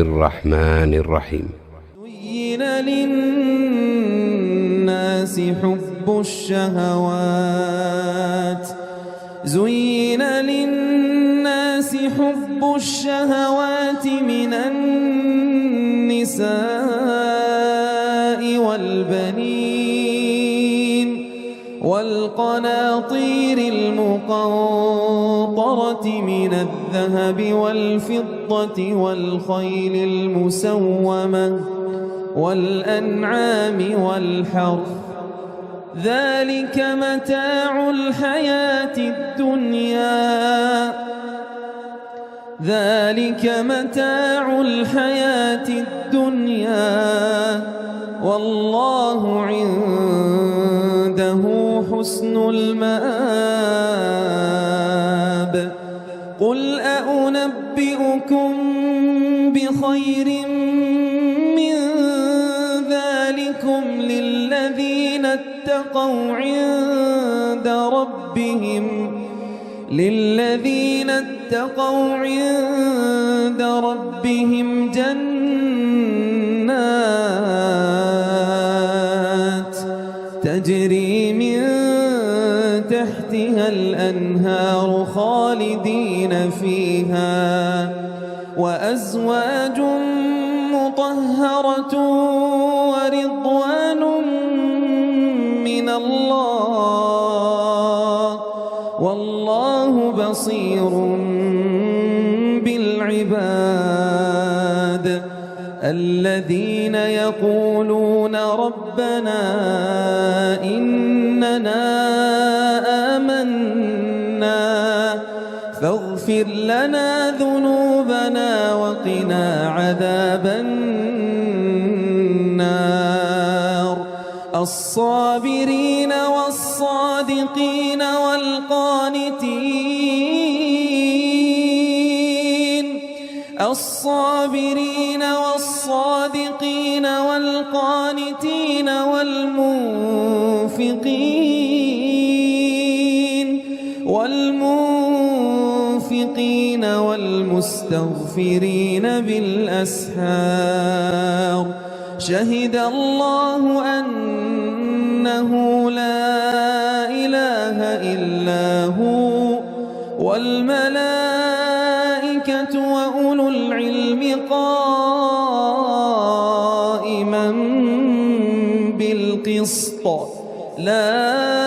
الرحمن الرحيم. زين للناس حب الشهوات من النساء والبنين والقناطير المقنطرة من الذهب والفضة والخيل المسومة والأنعام والحرث، ذلك متاع الحياة الدنيا والله عنده حسن المآب. قل أنبئكم بخير من ذلكم للذين اتقوا عند ربهم جنات تجري من تحتها الأنهار خالدين فيها، وأزواج مطهرة ورضوان من الله والله بصير بالعباد. الذين يقولون ربنا إننا آمنا فاغفر لنا ذنوبنا وقنا عذاب النار. الصابرين والصادقين والقانتين والمنفقين والمستغفرين بالأسحار. شهد الله أنه لا إله إلا هو والملائكة وأولو العلم قائما بالقسط لا